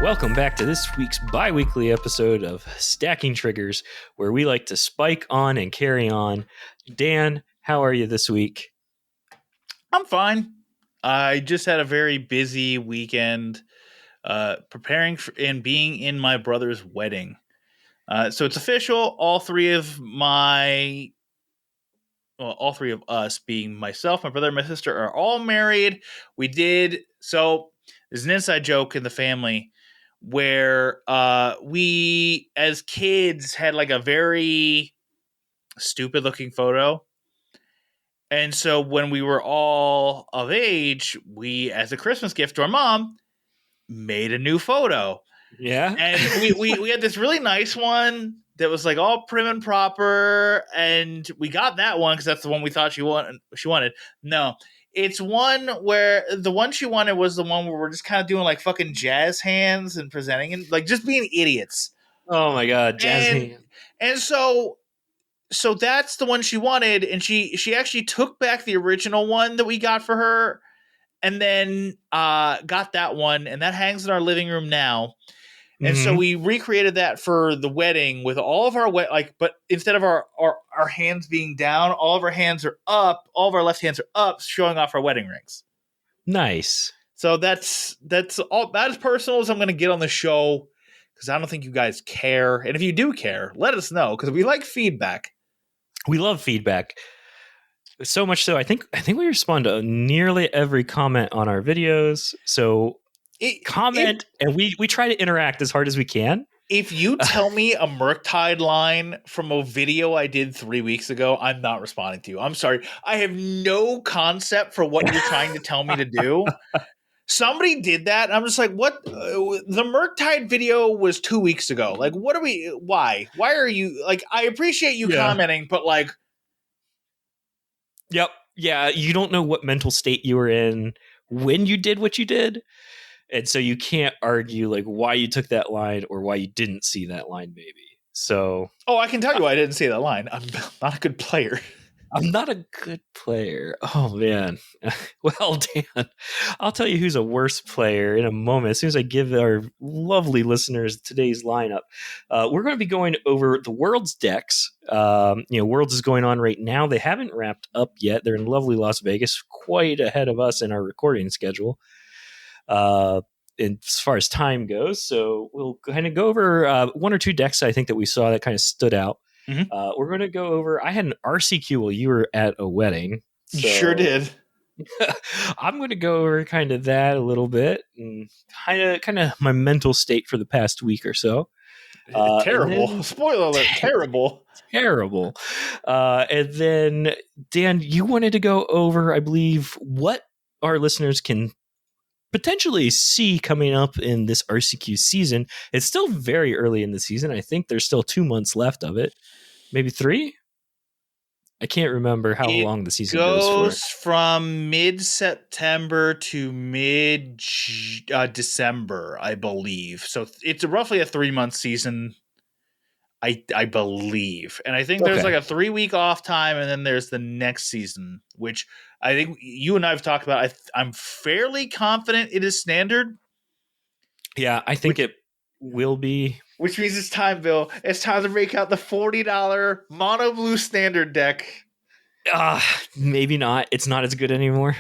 Welcome back to this week's bi-weekly episode of Stacking Triggers, where we like to spike on and carry on. Dan, how are you this week? I'm fine. I just had a very busy weekend preparing for, and being in my brother's wedding. So it's official. All three of us, being myself, my brother, and my sister, are all married. So there's an inside joke in the family where we, as kids, had like a very stupid looking photo. And so when we were all of age, we, as a Christmas gift to our mom, made a new photo. Yeah. And we had this really nice one that was like all prim and proper. And we got that one because that's the one we thought she wanted. No, it's one where the one she wanted was the one where we're just kind of doing like fucking jazz hands and presenting and like just being idiots. Oh my God, jazz hands. And so that's the one she wanted, and she actually took back the original one that we got for her, and then got that one, and that hangs in our living room now. And so we recreated that for the wedding with all of our but instead of our hands being down, all of our hands are up, all of our left hands are up, showing off our wedding rings. Nice. So that's all that is personal as I'm going to get on the show, because I don't think you guys care, and if you do care, let us know, because we like feedback. We love feedback. So much so, I think we respond to nearly every comment on our videos. So comment, and we try to interact as hard as we can. If you tell me a Murktide line from a video I did 3 weeks ago, I'm not responding to you. I'm sorry. I have no concept for what you're trying to tell me to do. Somebody did that, and I'm just like, what? The Murktide video was 2 weeks ago. Like, what are we? Why? Why are you, like, I appreciate you commenting, but like. Yep. Yeah. You don't know what mental state you were in when you did what you did. And so you can't argue like why you took that line or why you didn't see that line, maybe. So. Oh, I can tell you why I didn't see that line. I'm not a good player. I'm not a good player. Oh, man. Well, Dan, I'll tell you who's a worse player in a moment. As soon as I give our lovely listeners today's lineup, we're going to be going over the Worlds decks. Worlds is going on right now. They haven't wrapped up yet. They're in lovely Las Vegas, quite ahead of us in our recording schedule. And as far as time goes, so we'll kind of go over one or two decks I think that we saw that kind of stood out. Mm-hmm. We're going to go over. I had an RCQ while you were at a wedding. So sure did. I'm going to go over kind of that a little bit and kind of my mental state for the past week or so. Terrible. Spoiler alert. Terrible. Terrible. And then, Dan, you wanted to go over, I believe, what our listeners can potentially see coming up in this RCQ season. It's still very early in the season. I think there's still 2 months left of it. Maybe 3? I can't remember how long the season goes for. It goes from mid-September to mid-December, I believe. So it's roughly a 3-month season, I believe. And I think there's like a 3-week off time, and then there's the next season, which I think you and I have talked about. I'm fairly confident it is standard. Yeah, I think it will be. Which means it's time, Bill. It's time to break out the $40 mono blue standard deck. Maybe not. It's not as good anymore.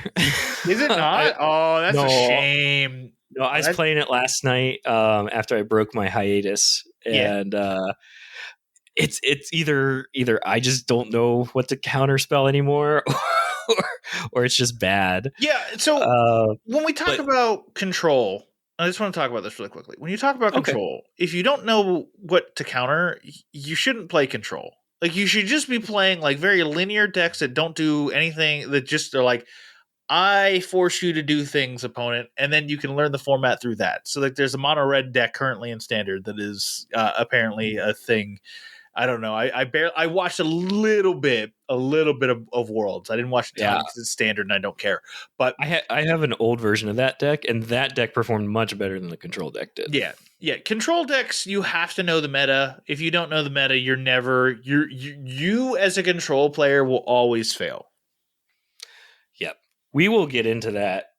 Is it not? That's a shame. No, I was playing it last night after I broke my hiatus, and it's either I just don't know what to counterspell anymore, or it's just bad. Yeah. So when we talk about control. I just want to talk about this really quickly. When you talk about control, if you don't know what to counter, you shouldn't play control. Like, you should just be playing like very linear decks that don't do anything, that just are like, I force you to do things, opponent, and then you can learn the format through that. So like, there's a mono red deck currently in standard that is apparently a thing. I don't know. I watched a little bit of Worlds. I didn't watch it because it's standard and I don't care. But I have an old version of that deck, and that deck performed much better than the control deck did. Yeah. Control decks, you have to know the meta. If you don't know the meta, you as a control player will always fail. Yep. We will get into that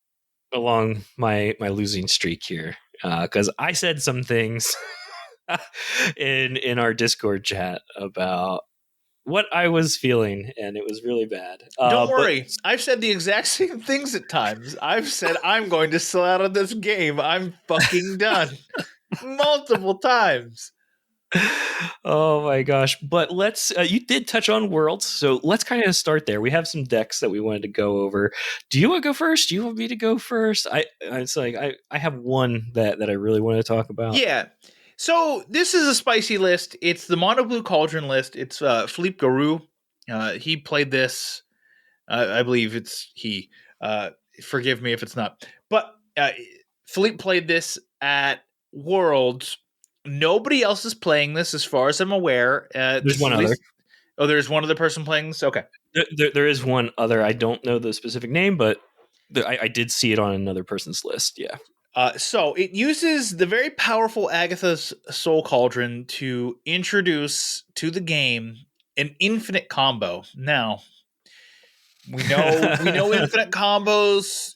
along my losing streak here because I said some things in our Discord chat about what I was feeling, and it was really bad. Don't But worry. I've said the exact same things at times. I've said I'm going to sell out of this game. I'm fucking done. Multiple times. oh my gosh. But let's you did touch on worlds, so let's kind of start there. We have some decks that we wanted to go over. Do you want to go first? Do you want me to go first? It's like I have one that I really want to talk about. Yeah. So this is a spicy list. It's the Mono Blue Cauldron list. It's Philippe Garou. He played this. I believe it's he. Forgive me if it's not. But Philippe played this at Worlds. Nobody else is playing this, as far as I'm aware. There's one other. Oh, there's one other person playing this? Okay. There is one other. I don't know the specific name, but I did see it on another person's list. Yeah. So it uses the very powerful Agatha's Soul Cauldron to introduce to the game an infinite combo. Now, we know infinite combos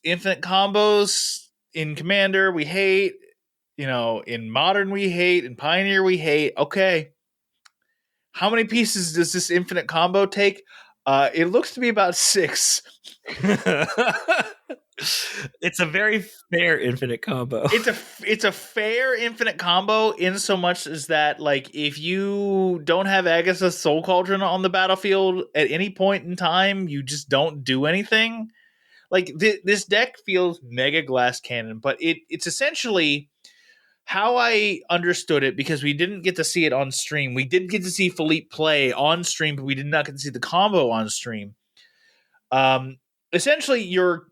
in Commander we hate, in Modern we hate, in Pioneer we hate. Okay. How many pieces does this infinite combo take? It looks to be about 6. It's a very fair infinite combo. It's a fair infinite combo in so much as that, like, if you don't have Agatha's Soul Cauldron on the battlefield at any point in time, you just don't do anything. Like, this deck feels mega glass cannon, but it's essentially how I understood it, because we didn't get to see it on stream. We did get to see Philippe play on stream, but we did not get to see the combo on stream. Essentially, you're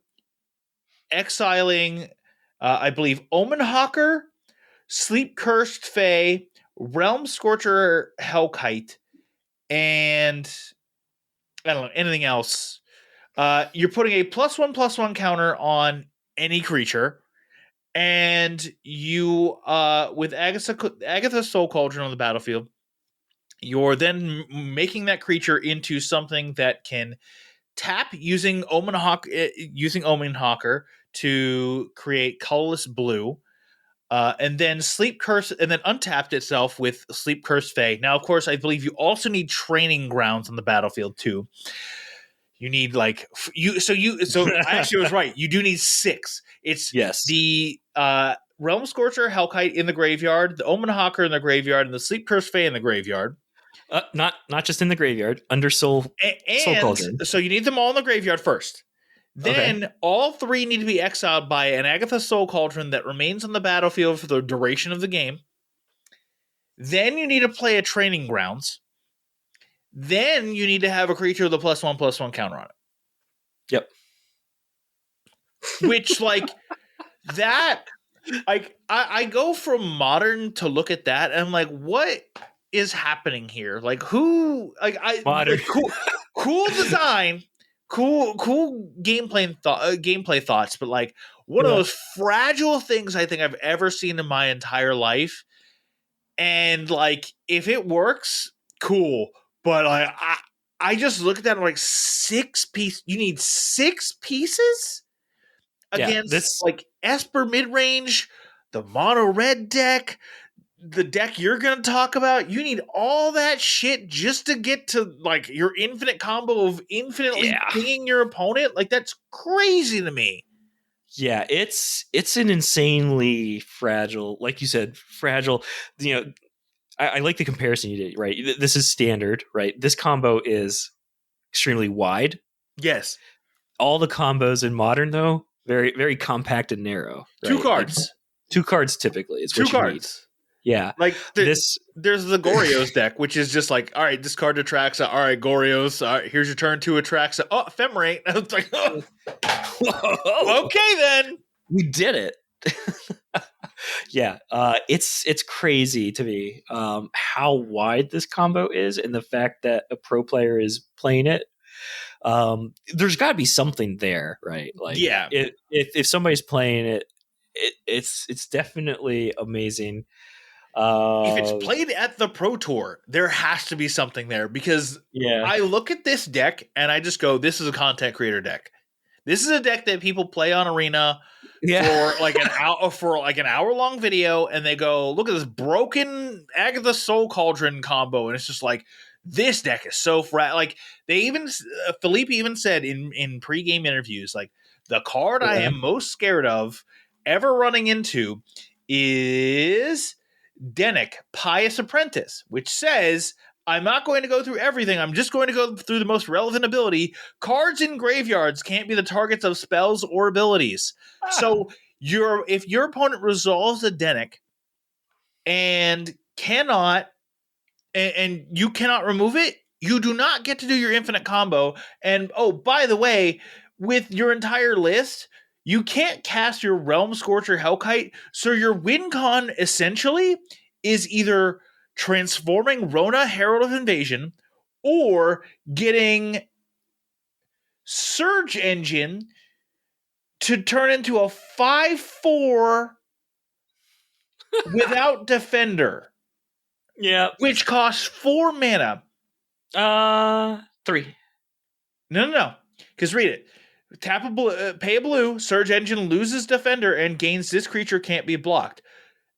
exiling, I believe, Omenhawker, Sleep Cursed Fae, Realm Scorcher Hellkite, and I don't know, anything else. You're putting a +1/+1 counter on any creature, and you, with Agatha's Soul Cauldron on the battlefield, you're then making that creature into something that can tap using Omenhawker to create colorless blue, and then Sleep Curse, and then untapped itself with Sleep Curse Fae. Now, of course, I believe you also need training grounds on the battlefield too. You need I actually was right. You do need 6. It's the Realm Scorcher Hellkite in the graveyard, the Omenhawker in the graveyard, and the Sleep Curse Fae in the graveyard. Not just in the graveyard, under Soul Cauldron. So you need them all in the graveyard first. Then all 3 need to be exiled by an Agatha Soul Cauldron that remains on the battlefield for the duration of the game. Then you need to play a Training Grounds. Then you need to have a creature with a +1/+1 counter on it. Yep. Which, that, I go from Modern to look at that, and I'm like, what is happening here? Who, Modern. cool design, cool gameplay thoughts, but one of those fragile things I think I've ever seen in my entire life. And if it works, cool. But I just look at that and 6 pieces. You need 6 pieces against Esper midrange, the mono red deck, the deck you're going to talk about. You need all that shit just to get to your infinite combo of infinitely pinging your opponent. That's crazy to me. Yeah, it's an insanely fragile, like you said, fragile. I like the comparison you did, right? This is standard, right? This combo is extremely wide. Yes. All the combos in Modern, though, very, very compact and narrow. Right? 2 cards. 2 cards typically is 2 what you cards. Need. Yeah. There's the Goryo's deck, which is just all right, discard Atraxa. All right, Goryo's. All right, here's your turn 2 Atraxa. Oh, Ephemerate. I was like, oh. Okay, then. We did it. Yeah, it's crazy to me how wide this combo is, and the fact that a pro player is playing it. There's got to be something there, right? If somebody's playing it, it's definitely amazing. If it's played at the Pro Tour, there has to be something there, because I look at this deck and I just go, "This is a content creator deck. This is a deck that people play on Arena Yeah. for like an hour long video, and they go, look at this broken Agatha Soul Cauldron combo, and it's just like, this deck is so like they even Philippe even said in pregame interviews, like, the card I am most scared of ever running into is Denick, Pious Apprentice, which says, I'm not going to go through everything. I'm just going to go through the most relevant ability. Cards in graveyards can't be the targets of spells or abilities. So if your opponent resolves a Denick and you cannot remove it, you do not get to do your infinite combo. And oh, by the way, with your entire list, you can't cast your Realm Scorcher Hellkite, so your win con essentially is either transforming Rona Herald of Invasion or getting Surge Engine to turn into a 5/4 without Defender. Yeah. Which costs 4 mana. 3. No. Because read it. Pay a blue, Surge Engine loses Defender and gains this creature can't be blocked.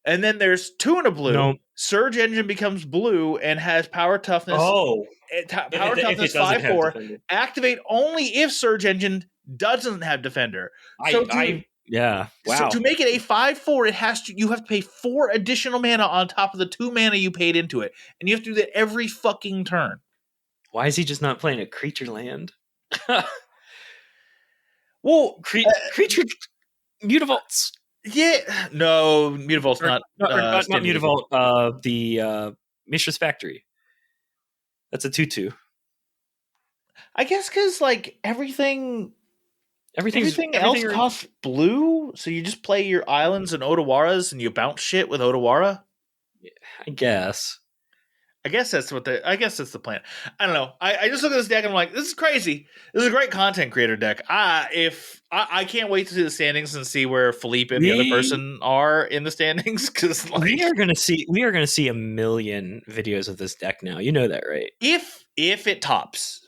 And then there's 2 and a blue. Nope. Surge Engine becomes blue and has power toughness. Oh. Power toughness 5/4. Activate only if Surge Engine doesn't have Defender. Yeah. Wow. So to make it a 5/4, you have to pay 4 additional mana on top of the 2 mana you paid into it. And you have to do that every fucking turn. Why is he just not playing a creature land? Well, creature Mutavaults. Yeah, no, Mutavault's not Mutavault. The Mishra's Factory. That's a 2/2. I guess because like everything else costs blue, so you just play your islands and Otawaras and you bounce shit with Otawara. Yeah, I guess. I guess that's the plan. I don't know. I just look at this deck and I'm like, this is crazy. This is a great content creator deck. I can't wait to see the standings and see where Philippe and the other person are in the standings, because like, we are gonna see a million videos of this deck now. You know that, right? If it tops.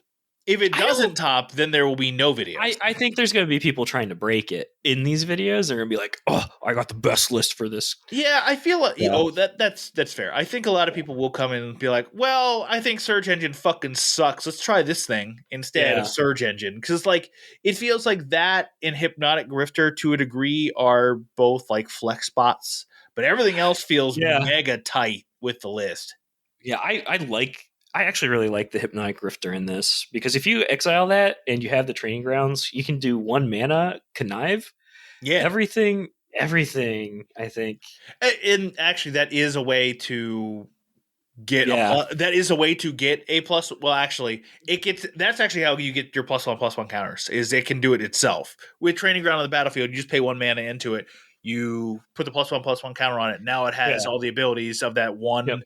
If it doesn't top, then there will be no videos. I think there's going to be people trying to break it in these videos. They're going to be like, "Oh, I got the best list for this." Yeah, I feel like that's fair. I think a lot of people will come in and be like, "Well, I think Surge Engine fucking sucks. Let's try this thing instead of Surge Engine," because like it feels like that and Hypnotic Grifter to a degree are both like flex spots, but everything else feels mega tight with the list. Yeah, I actually really like the Hypnotic Grifter in this, because if you exile that and you have the Training Grounds, you can do 1 mana connive. Yeah, everything. I think, and actually, that is a way to get. A plus. Well, actually, that's actually how you get your +1/+1 counters. Is it can do it itself with Training Ground on the battlefield. You just pay 1 mana into it. You put the +1/+1 counter on it. Now it has all the abilities of that one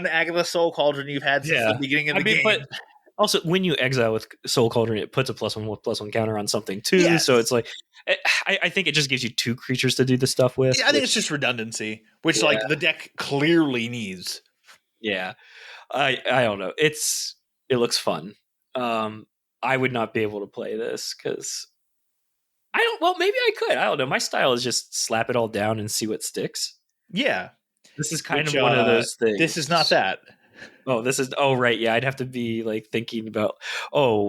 Agatha Soul Cauldron you've had since the beginning of the game. But also, when you exile with Soul Cauldron, it puts a +1/+1 counter on something too. Yes. So it's like, I think it just gives you 2 creatures to do the stuff with. Yeah, I think it's just redundancy, which like the deck clearly needs. Yeah, I don't know. It looks fun. I would not be able to play this because maybe I could. I don't know. My style is just slap it all down and see what sticks. Yeah. This is kind of one of those things. This is not that. Right. Yeah. I'd have to be like thinking about,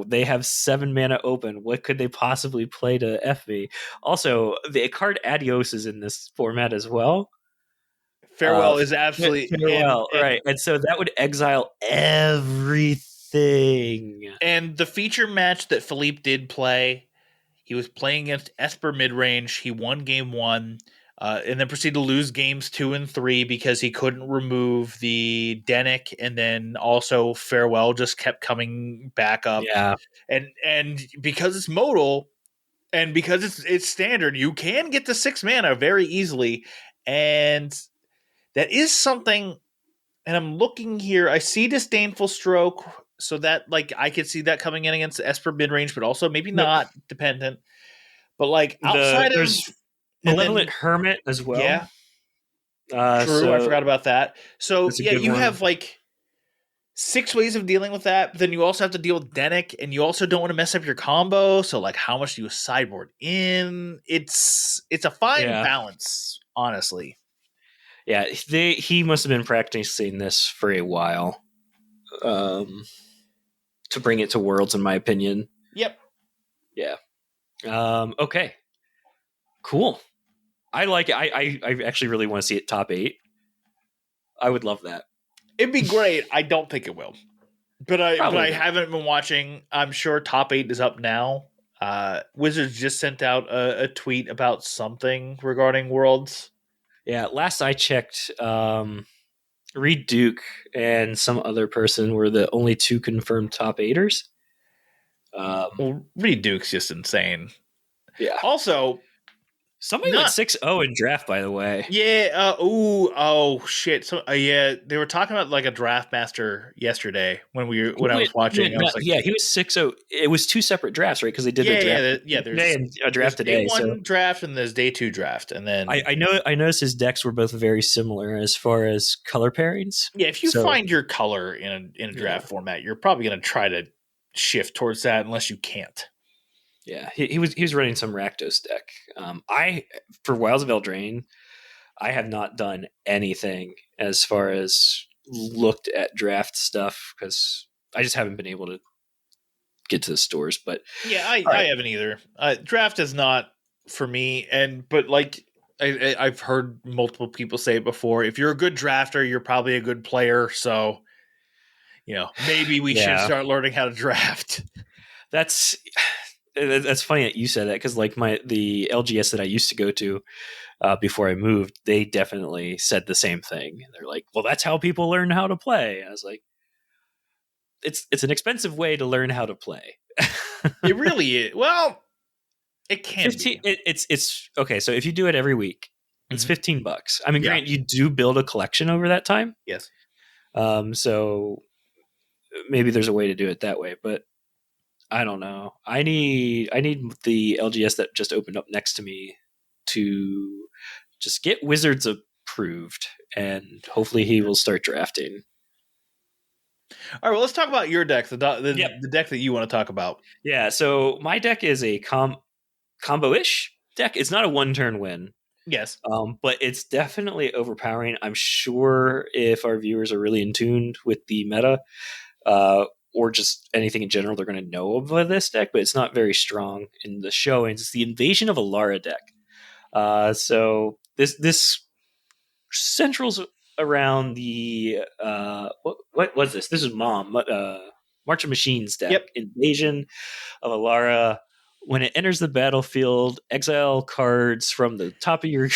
they have 7 mana open. What could they possibly play to F me? Also, the card Adios is in this format as well. Farewell is absolutely Farewell, right. And so that would exile everything. And the feature match that Philippe did play, he was playing against Esper midrange. He won game 1, and then proceeded to lose games 2 and 3 because he couldn't remove the Denick, and then also Farewell just kept coming back up. Yeah, and because it's modal, and because it's standard, you can get to 6 mana very easily, and that is something. And I'm looking here. I see Disdainful Stroke. So that, like, I could see that coming in against Esper midrange, but also maybe not dependent. But like outside there's Malevolent Hermit as well. Yeah, true. I forgot about that. So yeah, you have like 6 ways of dealing with that. But then you also have to deal with Denick, and you also don't want to mess up your combo. So like, how much do you sideboard in? It's a fine Yeah. balance, honestly. Yeah, he must have been practicing this for a while, to bring it to Worlds, in my opinion. Yep. Yeah. Okay. Cool. I like it. I actually really want to see it top 8. I would love that. It'd be great. I don't think it will. But I Probably not. haven't been watching. I'm sure top 8 is up now. Wizards just sent out a tweet about something regarding Worlds. Yeah, last I checked, Reed Duke and some other person were the only 2 confirmed top 8ers. Well, Reed Duke's just insane. Yeah. Also, Somebody went 6-0 in draft, by the way. Yeah. Oh shit. So yeah, they were talking about like a draft master yesterday when I was watching. I was like, he was 6-0. It was 2 separate drafts, right? Because they did yeah, a draft There's today and a draft day today. 1 So draft and there's day 2 draft, and then I noticed his decks were both very similar as far as color pairings. yeah, if you So, find your color in a draft format, you're probably going to try to shift towards that unless you can't. yeah, he was running some Rakdos deck. I for Wilds of Eldraine, I have not done anything as far as looked at draft stuff because I just haven't been able to get to the stores. But yeah, I haven't either. Draft is not for me, but like I've heard multiple people say it before. If you're a good drafter, you're probably a good player. So maybe we should start learning how to draft. That's funny that you said that because like the LGS that I used to go to before I moved, they definitely said the same thing. They're like, "Well, that's how people learn how to play." I was like, "It's an expensive way to learn how to play." It really is. Well, it can 15, be. It's okay. So if you do it every week, it's $15. I mean, granted, you do build a collection over that time. Yes. So maybe there's a way to do it that way, but I don't know. I need the LGS that just opened up next to me to just get Wizards approved, and hopefully he will start drafting. All right, well, let's talk about your deck, the deck that you want to talk about. Yeah, so my deck is a combo-ish deck. It's not a one-turn win. Yes. But it's definitely overpowering. I'm sure if our viewers are really in tune with the meta, or just anything in general, they're going to know of this deck, but it's not very strong in the showings. It's the Invasion of Alara deck. So this centrals around the what was this? This is March of Machines deck. Yep. Invasion of Alara. When it enters the battlefield, exile cards from the top of your.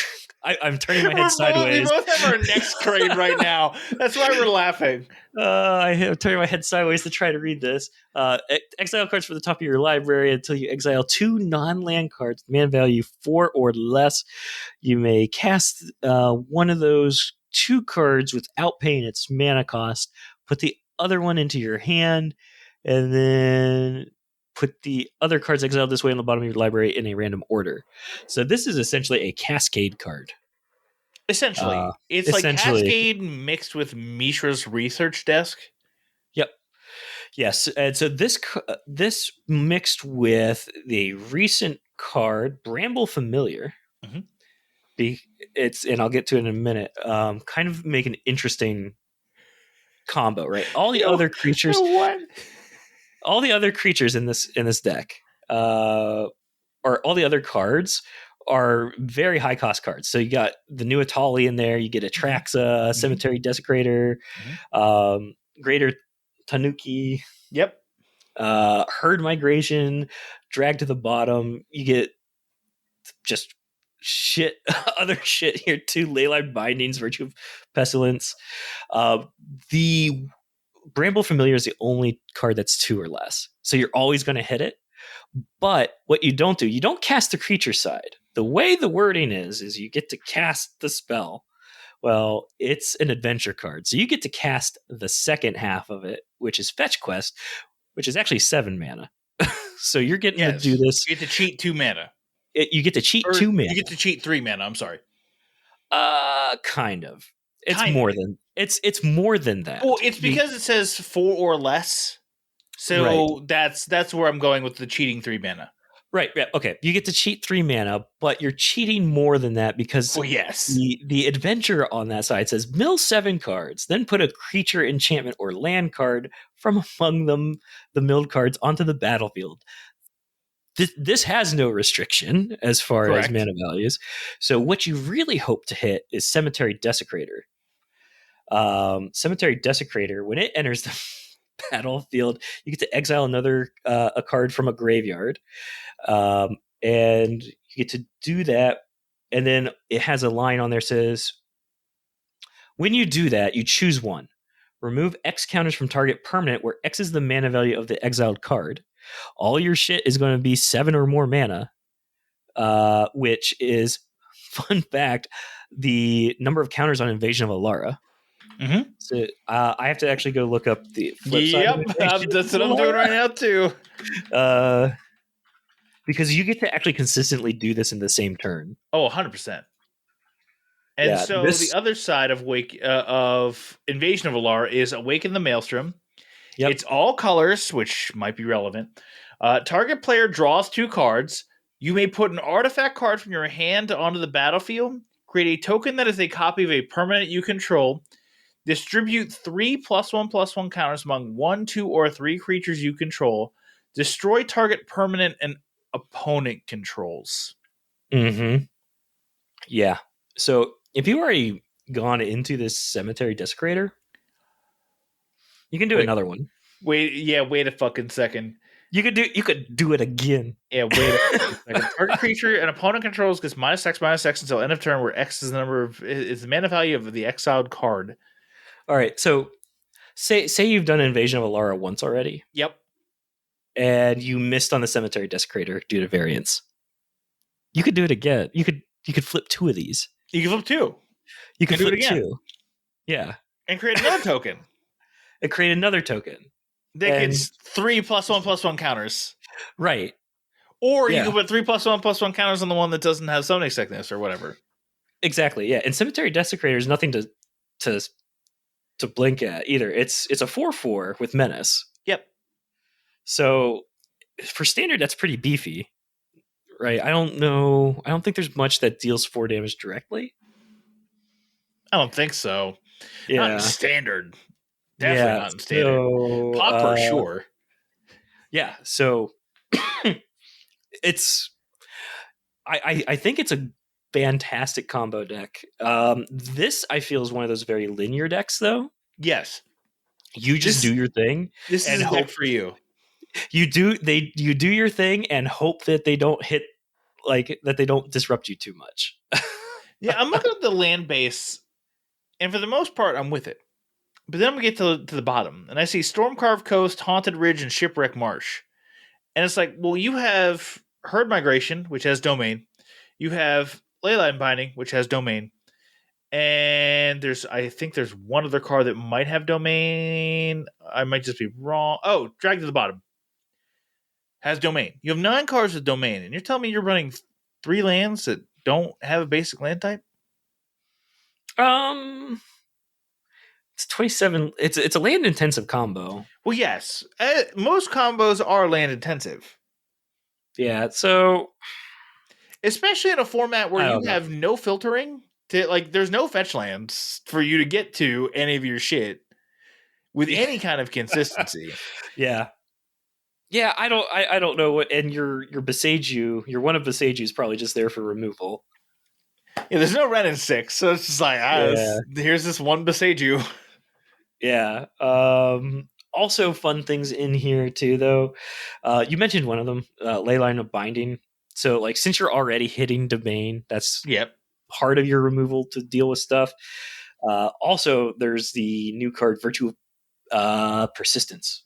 I'm turning my head sideways. We both have our necks craned right now. That's why we're laughing. I'm turning my head sideways to try to read this. Exile cards from the top of your library until you exile 2 non-land cards, mana value 4 or less. You may cast one of those 2 cards without paying its mana cost. Put the other one into your hand, and then put the other cards exiled this way on the bottom of your library in a random order. So this is essentially a Cascade card. Essentially. It's like Cascade mixed with Mishra's research desk. Yep. Yes. And so this mixed with the recent card, Bramble Familiar. Mm-hmm. And I'll get to it in a minute. Kind of make an interesting combo, right? All the other creatures. What? All the other creatures in this deck, or all the other cards, are very high cost cards. So you got the new Atali in there. You get Atraxa, Cemetery Desecrator, Greater Tanuki. Yep. Herd Migration, Drag to the Bottom. You get just other shit here too. Leyline Bindings, Virtue of Pestilence. The Bramble Familiar is the only card that's 2 or less. So you're always going to hit it. But what you don't do, you don't cast the creature side. The way the wording is you get to cast the spell. Well, it's an adventure card. So you get to cast the second half of it, which is Fetch Quest, which is actually 7 mana. So you're getting to do this. You get to cheat 2 mana. You get to cheat 2 mana. You get to cheat 3 mana, I'm sorry. Kind of. It's more than that. Well, it's because it says 4 or less. So right. that's where I'm going with the cheating 3 mana. Right. Yeah. Okay. You get to cheat 3 mana, but you're cheating more than that because Well, yes. the adventure on that side says mill 7 cards, then put a creature, enchantment, or land card from among them, the milled cards, onto the battlefield. This has no restriction as far as Correct. mana values. So what you really hope to hit is Cemetery Desecrator. Cemetery Desecrator, when it enters the battlefield, you get to exile another a card from a graveyard, and you get to do that. And then it has a line on there that says, when you do that, you choose one. Remove X counters from target permanent, where X is the mana value of the exiled card. All your shit is going to be 7 or more mana, which is, fun fact, the number of counters on Invasion of Alara. Mm-hmm. So I have to actually go look up the flip side of Invasion that's of what I'm doing right now too. Because you get to actually consistently do this in the same turn. Oh, 100%. And so the other side of of Invasion of Alara is Awaken the Maelstrom. Yep. It's all colors, which might be relevant. Target player draws 2 cards. You may put an artifact card from your hand onto the battlefield. Create a token that is a copy of a permanent you control. Distribute 3 +1/+1 counters among 1, 2, or 3 creatures you control. Destroy target permanent and opponent controls. Mm-hmm. Yeah. So if you already gone into this Cemetery Desecrator, you can do another one. Wait a fucking second. You could do it again. Yeah, wait a second. Target creature an opponent controls gets -X until end of turn, where X is the mana value of the exiled card. All right, so say you've done Invasion of Alara once already. Yep. And you missed on the Cemetery Desecrator due to variance. You could do it again. You could flip 2 of these. You can flip 2. You can flip 2. Yeah. And create another token. And create another token. That gets 3 +1/+1 counters. Right. Or you can put 3 +1/+1 counters on the one that doesn't have summoning sickness or whatever. Exactly. Yeah. And Cemetery Desecrator is nothing to blink at either. It's a 4/4 with menace. Yep. So for standard, that's pretty beefy. Right. I don't know. I don't think there's much that deals 4 damage directly. I don't think so. Yeah. Not in standard. Definitely not in standard. So, Pop for sure. Yeah. So it's I think it's a fantastic combo deck. This I feel is one of those very linear decks, though. Yes. You just do your thing. This is a deck for you. You do your thing and hope that they don't hit, like, that they don't disrupt you too much. Yeah, I'm looking at the land base, and for the most part, I'm with it. But then I'm going to get to the bottom, and I see Stormcarved Coast, Haunted Ridge, and Shipwreck Marsh. And it's like, well, you have Herd Migration, which has domain. You have Leyline Binding, which has domain. And I think there's one other card that might have domain. I might just be wrong. Oh, Drag to the Bottom has domain. You have 9 cards with domain, and you're telling me you're running 3 lands that don't have a basic land type? It's 27. It's a land intensive combo. Well, yes. Most combos are land intensive. Yeah, so especially in a format where you have no filtering to, like, there's no fetch lands for you to get to any of your shit with any kind of consistency. Yeah. Yeah, I don't know what, and your Boseiju, your one of Boseiju is probably just there for removal. Yeah, there's no Ren in 6, so it's just like, here's this one Boseiju. Yeah. Also fun things in here too, though. You mentioned one of them, Leyline of Binding. So, like, since you're already hitting domain, that's part of your removal to deal with stuff. Also, there's the new card, Virtue of Persistence.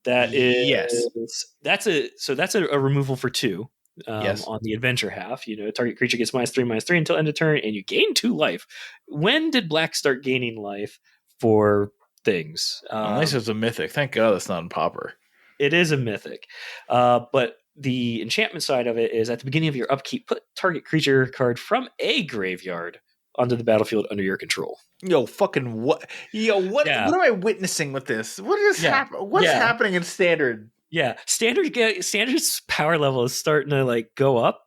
That is that's a removal for 2. On the adventure half, target creature gets -3/-3 until end of turn, and you gain 2 life. When did Black start gaining life for things? Unless it's a mythic. Thank God that's not in Pauper. It is a mythic. But the enchantment side of it is, at the beginning of your upkeep, put target creature card from a graveyard onto the battlefield under your control. Yo, fucking what? Yo, what Yeah. what am I witnessing with this? What is happening? What's happening in standard? Yeah, standard's power level is starting to like go up.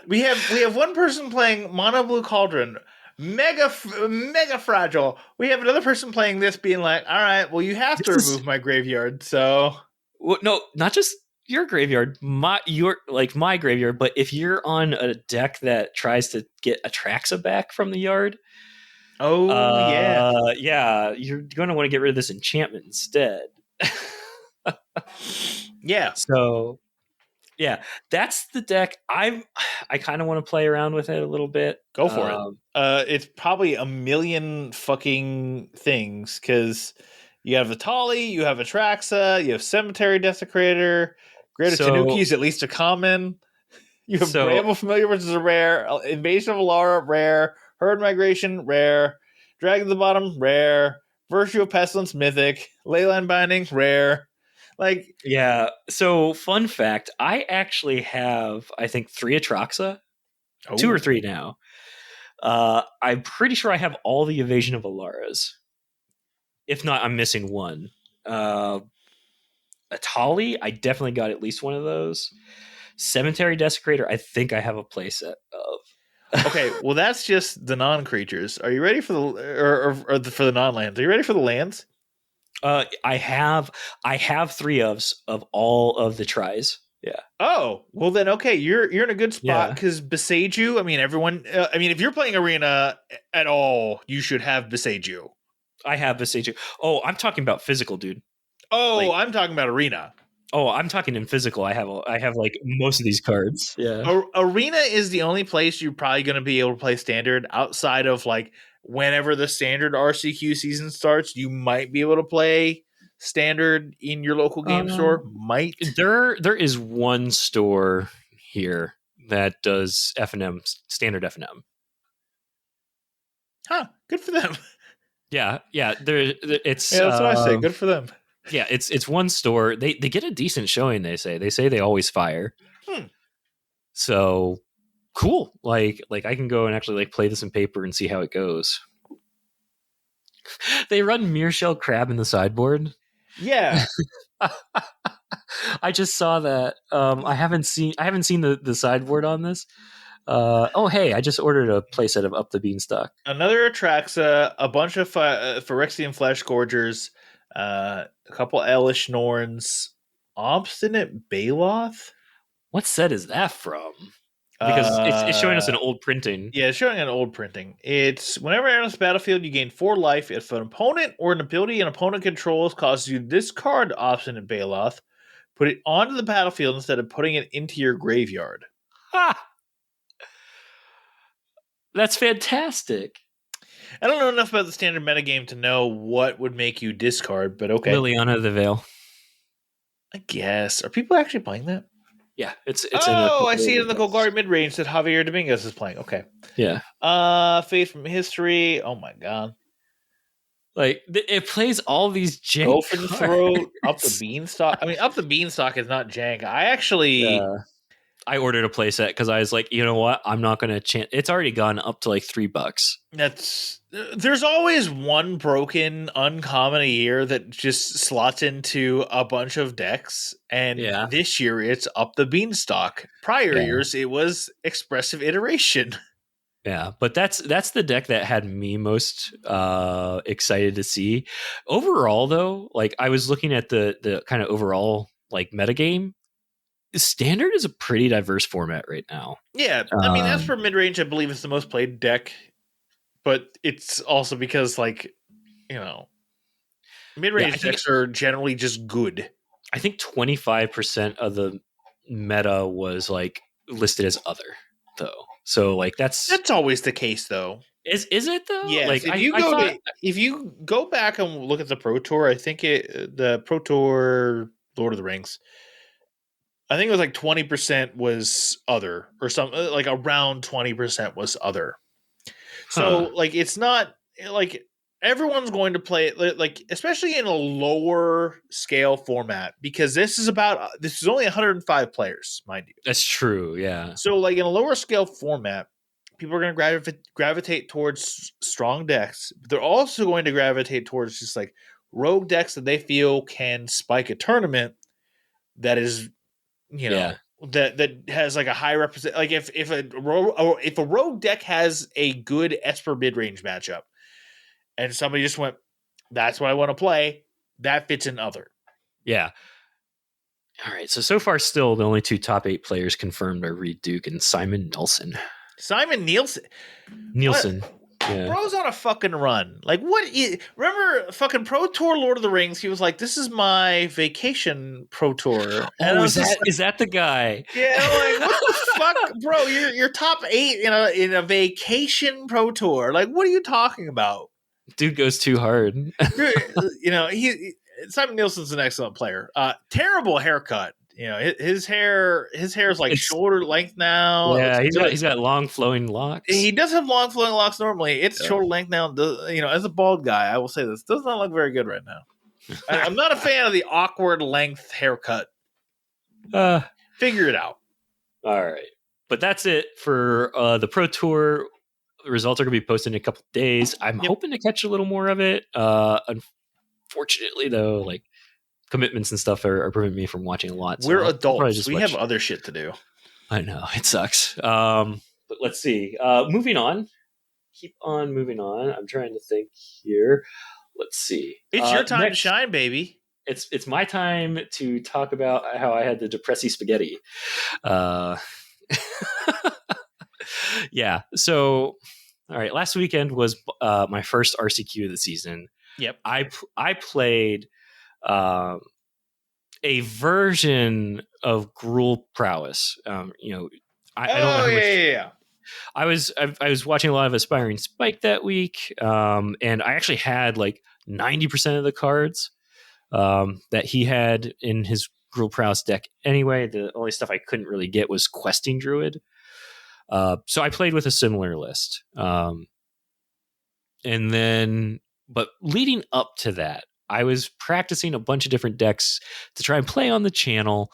we have one person playing Mono Blue Cauldron, mega fragile. We have another person playing this, being like, all right, well, you have to remove my graveyard. So, well, no, not just your graveyard, my graveyard, but if you're on a deck that tries to get Atraxa back from the yard, yeah, you're going to want to get rid of this enchantment instead. Yeah. So, yeah, that's the deck. I kind of want to play around with it a little bit. Go for it. It's probably a million fucking things because you have Vitali, you have Atraxa, you have Cemetery Desecrator, Greater Tanuki is at least a common. You have Bramble Familiar, which is a rare. Invasion of Alara, rare. Herd Migration, rare. Dragon at the Bottom, rare. Virtue of Pestilence, mythic. Leyline Binding, rare. Like, yeah. So, fun fact: I actually have, I think, 3 Atraxa, 2 or 3 now. I'm pretty sure I have all the Evasion of Alaras. If not, I'm missing one. Atali, I definitely got at least one of those. Cemetery Desecrator, I think I have a playset of. Okay, well, that's just the non-creatures. Are you ready for the for the non-lands? Are you ready for the lands? I have 3 of all of the tries. Yeah. Oh, well then, okay, you're in a good spot because Beseiju. I mean, everyone. I mean, if you're playing Arena at all, you should have Beseiju. I have Beseiju. Oh, I'm talking about physical, dude. Oh, I'm talking about Arena. Oh, I'm talking in physical. I have like most of these cards. Yeah. Arena is the only place you're probably going to be able to play standard outside of like whenever the standard RCQ season starts. You might be able to play standard in your local game store. Might there is one store here that does F&M, standard F&M. Huh? Good for them. Yeah. It's that's what I say. Good for them. Yeah, it's one store. They get a decent showing. They say they always fire. So cool. Like I can go and actually like play this in paper and see how it goes. They run Mearshell Crab in the sideboard. Yeah. I just saw that. I haven't seen the sideboard on this. Hey, I just ordered a playset of Up the Beanstalk. Another Atraxa, a bunch of Phyrexian Flesh Gorgers, a couple Elish Norns, Obstinate Baloth. What set is that from? Because it's showing us an old printing. Yeah, it's showing an old printing. It's whenever you're on this battlefield, you gain 4 life. If an opponent or an ability an opponent controls causes you to discard Obstinate Baloth, put it onto the battlefield instead of putting it into your graveyard. Ha! That's fantastic. I don't know enough about the standard metagame to know what would make you discard, but okay. Liliana the Veil. I guess. Are people actually playing that? Yeah, it's. I see it in the Golgari midrange that Javier Dominguez is playing. Okay. Yeah. Fate from History. Oh my god. Like it plays all these jank. Open Throat, Up the Beanstalk. I mean, Up the Beanstalk is not jank. I actually. I ordered a playset because I was like, you know what? I'm not going to It's already gone up to like $3. There's always one broken uncommon a year that just slots into a bunch of decks. And this year it's Up the Beanstalk. Prior years it was Expressive Iteration. Yeah, but that's the deck that had me most excited to see. Overall, though, like I was looking at the kind of overall like metagame. Standard is a pretty diverse format right now. Yeah, I mean, as for mid-range, I believe it's the most played deck, but it's also because, like, you know, mid-range decks are generally just good. I think 25% of the meta was, like, listed as other, though. So, like, that's always the case, though. Is it, though? Yeah, like, if you go back and look at the Pro Tour, I think the Pro Tour Lord of the Rings, I think it was like 20% was other or something, like around 20% was other. So like, it's not like everyone's going to play it, like, especially in a lower scale format, because this is only 105 players, mind you. That's true. Yeah. So like in a lower scale format, people are going to gravitate towards strong decks. But they're also going to gravitate towards just like rogue decks that they feel can spike a tournament that is, Yeah. that has like a high represent. Like if a rogue deck has a good Esper mid range matchup, and somebody just went, that's what I want to play. That fits in other. Yeah. All right. So far, still the only 2 top 8 players confirmed are Reed Duke and Simon Nelson. Simon Nielsen. Nielsen. What? Yeah. Bro's on a fucking run. Like, remember fucking Pro Tour Lord of the Rings? He was like, "This is my vacation Pro Tour." And Oh, is that the guy? Yeah, I'm like, what the fuck, bro? You're top 8 in a vacation Pro Tour. Like, what are you talking about? Dude goes too hard. Simon Nielsen's an excellent player. Terrible haircut. His hair is like shoulder length now. Yeah, he's got long flowing locks. He does have long flowing locks normally. It's shoulder length now. As a bald guy, I will say this does not look very good right now. I'm not a fan of the awkward length haircut. Figure it out. All right, but that's it for the Pro Tour. The results are going to be posted in a couple of days. I'm hoping to catch a little more of it. Unfortunately, though, like commitments and stuff are preventing me from watching a lot. So we're adults. We have other shit to do. I know it sucks. But let's see. Moving on. Keep on moving on. I'm trying to think here. Let's see. It's your time to shine, baby. It's my time to talk about how I had the depressy spaghetti. Yeah. So, all right. Last weekend was my first RCQ of the season. Yep. I played a version of Gruul Prowess. I don't know how much. Yeah. I was watching a lot of Aspiring Spike that week, and I actually had like 90% of the cards that he had in his Gruul Prowess deck. Anyway, the only stuff I couldn't really get was Questing Druid. So I played with a similar list. And then, but leading up to that, I was practicing a bunch of different decks to try and play on the channel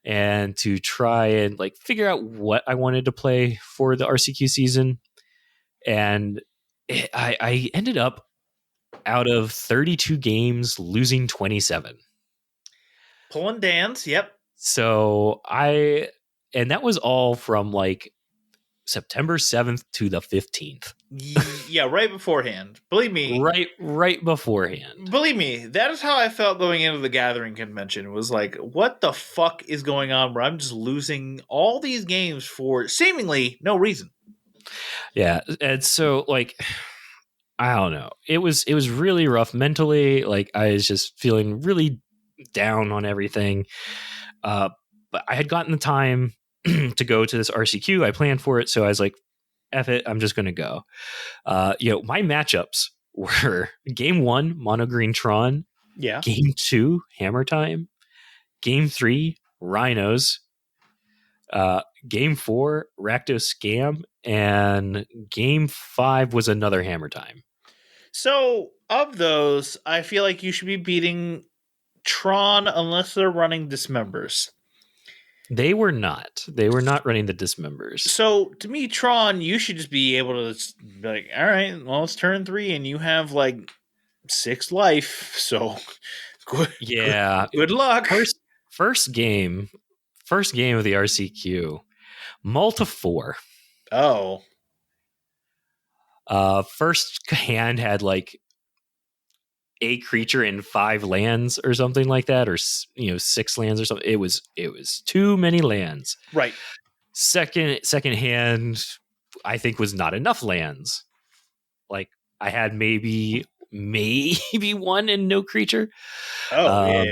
and to try and like figure out what I wanted to play for the RCQ season. And I ended up out of 32 games losing 27. Pulling Dan's, yep. So and that was all from like September 7th to the 15th. Yeah, right beforehand. Believe me. Right beforehand. Believe me, that is how I felt going into the Gathering convention. It was like, what the fuck is going on where I'm just losing all these games for seemingly no reason? Yeah, and so like I don't know. It was really rough mentally. Like I was just feeling really down on everything. But I had gotten the time to go to this RCQ. I planned for it, so I was like, F it, I'm just going to go. My matchups were Game 1, Mono Green Tron. Yeah. Game 2, Hammer Time. Game 3, Rhinos. Game 4, Rakdos Scam. And Game 5 was another Hammer Time. So, of those, I feel like you should be beating Tron unless they're running Dismembers. They were not. They were not running the Dismembers. So, to me, Tron, you should just be able to be like, all right, well, it's turn 3, and you have, like, 6 life, so good. Yeah. Good luck. First game of the RCQ, Multi 4. Oh. First hand had, like, a creature in 5 lands or something like that, or 6 lands or something. It was too many lands. Right. Second hand, I think, was not enough lands. Like I had maybe one and no creature. Oh,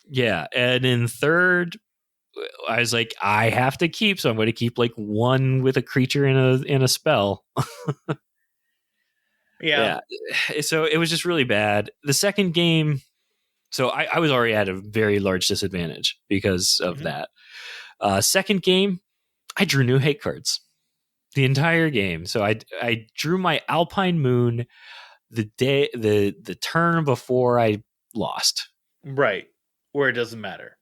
yeah. And in third, I was like, I have to keep, so I'm going to keep like one with a creature in a spell. Yeah. So it was just really bad. The second game, so I was already at a very large disadvantage because of that. Second game, I drew new hate cards the entire game. So I drew my Alpine Moon the turn before I lost. Right. Where it doesn't matter.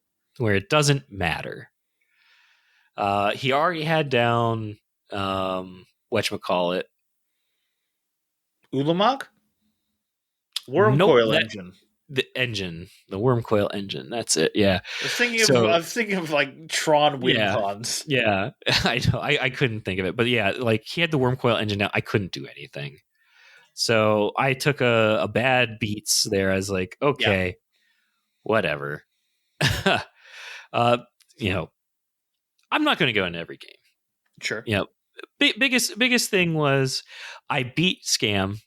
He already had down whatchamacallit. Ulamog? Worm Nope, coil that engine. the engine, the worm coil engine. That's it. Yeah. I was thinking of like Tron Yeah, WinCons. yeah. I know. I couldn't think of it, but yeah, like he had the worm coil engine. Now I couldn't do anything, so I took a bad beats there. I was like, Yeah, okay, whatever. uh, you know, I'm not going to go into every game. sure. You know, biggest thing was I beat Scam.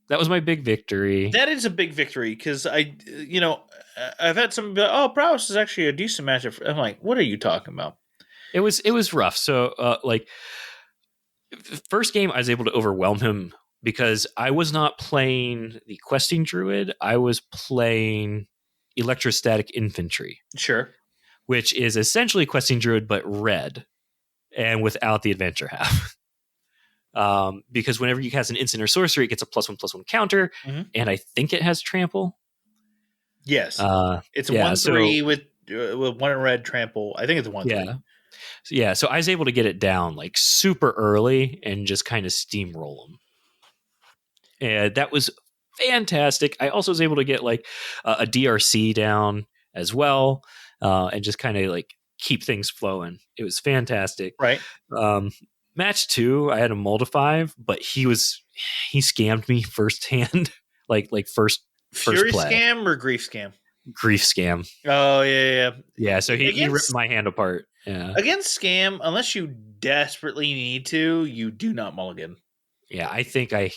That was my big victory. That is a big victory because I've had some be like, oh, Prowess is actually a decent matchup. I'm like, what are you talking about? It was rough. So like first game, I was able to overwhelm him because I was not playing the questing druid. I was playing electrostatic infantry, Sure. which is essentially questing druid but red and without the adventure half. Because whenever you cast an instant or sorcery, it gets a +1/+1 counter, Mm-hmm. and I think it has trample. Yes, it's a Yeah, 1/3 with one in red trample. I think it's a 1/3. yeah. So I was able to get it down like super early and just kind of steamroll them, and that was fantastic. I also was able to get like a DRC down as well, and just kind of like keep things flowing. It was fantastic. Right. Um, Match 2, I had a Moldify, but he scammed me firsthand, like first Fury play. scam or grief scam? Grief scam. Oh yeah. Yeah, so he ripped Against my hand apart. Yeah. against scam, unless you desperately need to, you do not mulligan. Yeah, I think I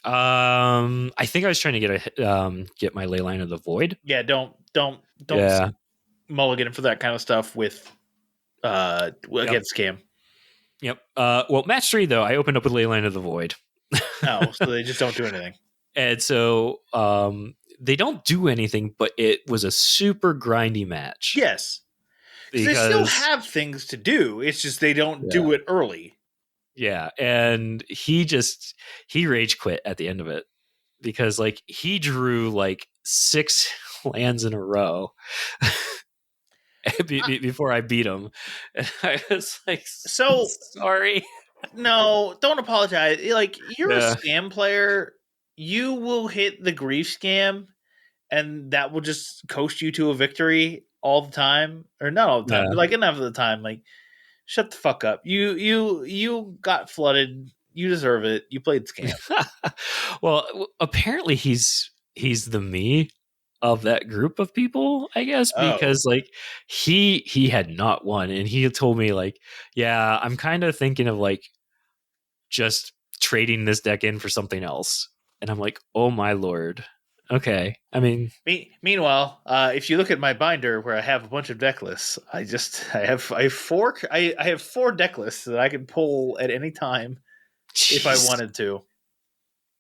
was trying to get my Leyline of the Void. Yeah, don't Yeah. mulligan for that kind of stuff with against scam. Yep. Well, match 3 though, I opened up with Leyline of the Void. Oh, so they just don't do anything. And so they don't do anything, but it was a super grindy match. Yes. Because they still have things to do. It's just they don't do it early. Yeah, and he rage quit at the end of it because like he drew like 6 lands in a row before I beat him, and I was like, so sorry. No, don't apologize. Like you're a scam player, you will hit the grief scam, and that will just coast you to a victory all the time, or not all the time, but like enough of the time. Like, shut the fuck up. You got flooded. You deserve it. You played scam. Well, apparently he's the me of that group of people, I guess, because like he had not won, and he told me like, yeah, I'm kind of thinking of like just trading this deck in for something else, and I'm like, oh my lord. Okay, I mean. Meanwhile, if you look at my binder where I have a bunch of deck lists, I have 4 deck lists that I can pull at any time if I wanted to.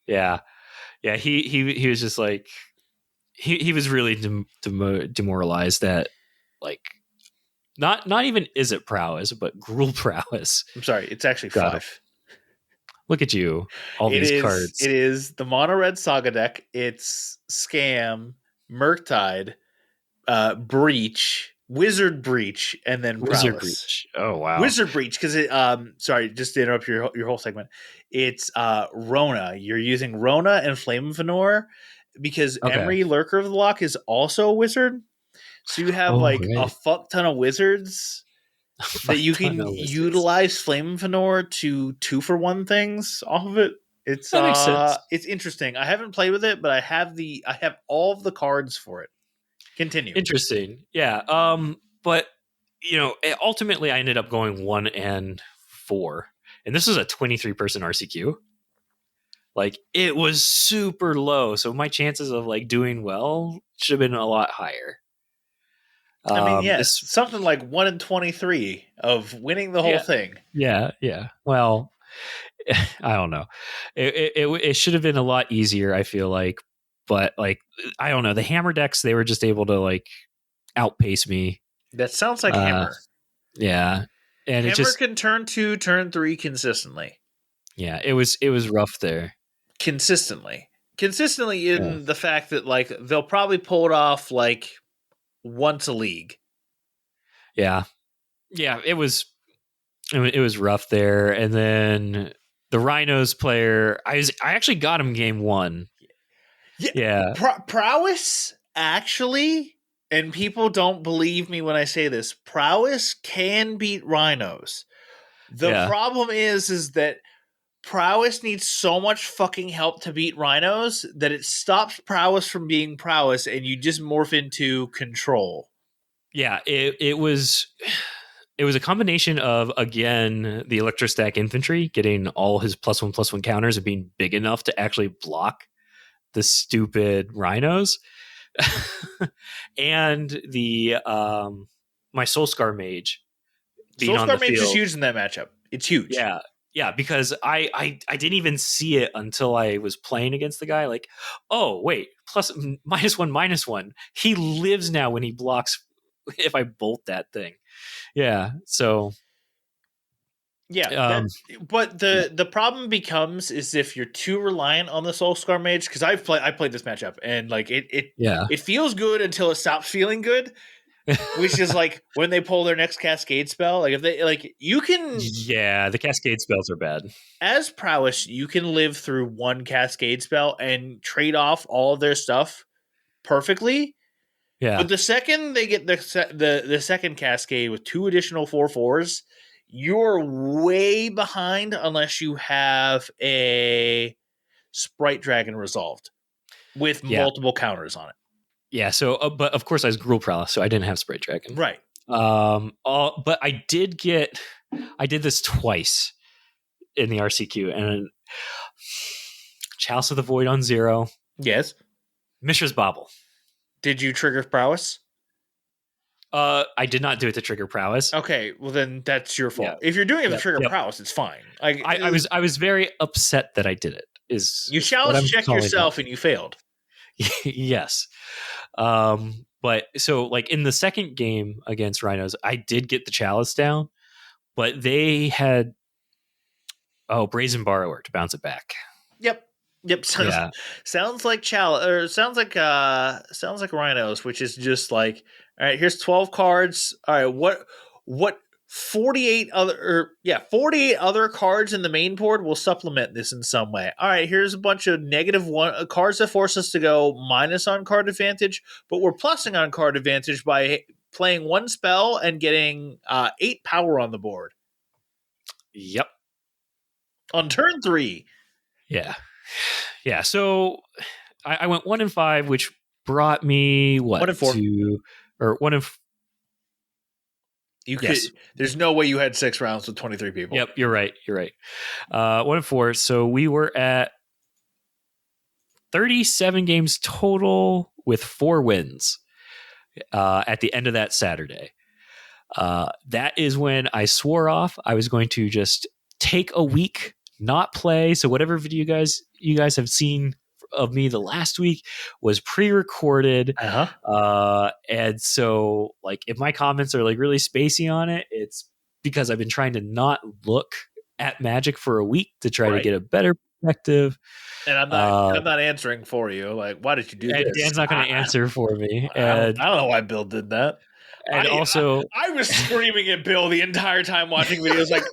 Yeah. He was just like he was really demoralized that like not even is it prowess, but Gruul prowess. I'm sorry, it's actually 5. Look at you, all these cards. It is the mono red saga deck. It's Scam, Murktide, Breach, Wizard Breach, and then Wizard Prowess. Breach. Oh wow, Wizard Breach because it. Sorry, just to interrupt your whole segment. It's Rona. You're using Rona and Flame of Venor because Emery Lurker of the Lock is also a wizard. So you have a fuck ton of wizards that you can utilize Flame Venor to 2-for-1 things off of it. It's that makes sense. It's interesting. I haven't played with it, but I have all of the cards for it. Continue. Interesting. Yeah. But ultimately I ended up going 1 and 4. And this was a 23-person RCQ. Like it was super low. So my chances of like doing well should have been a lot higher. I mean, yes, something like 1 in 23 of winning the whole thing. Yeah. Well, I don't know. It should have been a lot easier, I feel like. But like, I don't know. The hammer decks, they were just able to like outpace me. That sounds like Hammer. Yeah. And Hammer can turn 2, turn 3 consistently. Yeah, it was rough there. Consistently in the fact that like they'll probably pull it off like once a league. Yeah, it was rough there, and then the Rhinos player. I actually got him game 1. Yeah. Prowess actually, and people don't believe me when I say this, prowess can beat Rhinos. The problem is that prowess needs so much fucking help to beat Rhinos that it stops prowess from being prowess, and you just morph into control. Yeah, it was a combination of, again, the electrostatic infantry getting all his +1/+1 counters and being big enough to actually block the stupid Rhinos, and the my Soulscar mage being on the Soulscar Mage is field. huge in that matchup. It's huge. Yeah, because I didn't even see it until I was playing against the guy. Like, oh wait, +1/-1. He lives now when he blocks. If I bolt that thing, yeah. So yeah, but the problem becomes is if you're too reliant on the Soulscar Mage, because I played this matchup and like it feels good until it stops feeling good. Which is like when they pull their next Cascade spell. Like if they you can. Yeah, the Cascade spells are bad. As prowess, you can live through one Cascade spell and trade off all of their stuff perfectly. Yeah, but the second they get the second Cascade with 2 additional 4/4s, you're way behind unless you have a Sprite Dragon resolved with multiple counters on it. Yeah, so but of course I was Gruul Prowess, so I didn't have Sprite Dragon. Right. But I did this twice in the RCQ, and Chalice of the Void on 0. Yes. Mishra's Bauble. Did you trigger prowess? I did not do it to trigger prowess. Okay, well then that's your fault. Yeah. If you're doing it to trigger prowess, it's fine. I was very upset that I did it. You challenge checked yourself and you failed. Yes. But so like in the second game against Rhinos, I did get the Chalice down, but they had Brazen Borrower to bounce it back. Yep. Sounds like Chalice, or sounds like Rhinos, which is just like, all right, here's 12 cards. All right, what 48 other cards in the main board will supplement this in some way. All right, here's a bunch of -1 cards that force us to go minus on card advantage, but we're plussing on card advantage by playing 1 spell and getting 8 power on the board. Yep. On turn 3. Yeah. So I went 1-5, which brought me 1-4 or 1 You could. There's no way you had 6 rounds with 23 people. Yep, you're right. 1-4. So we were at 37 games total with 4 wins at the end of that Saturday. That is when I swore off. I was going to just take a week, not play. So whatever video you guys have seen of me the last week was pre-recorded. And so like if my comments are like really spacey on it, it's because I've been trying to not look at Magic for a week to try to get a better perspective. And I'm not answering for you. Like, why did you do this? Dan's not going to answer for me. I don't know why Bill did that. And I was screaming at Bill the entire time watching videos. Like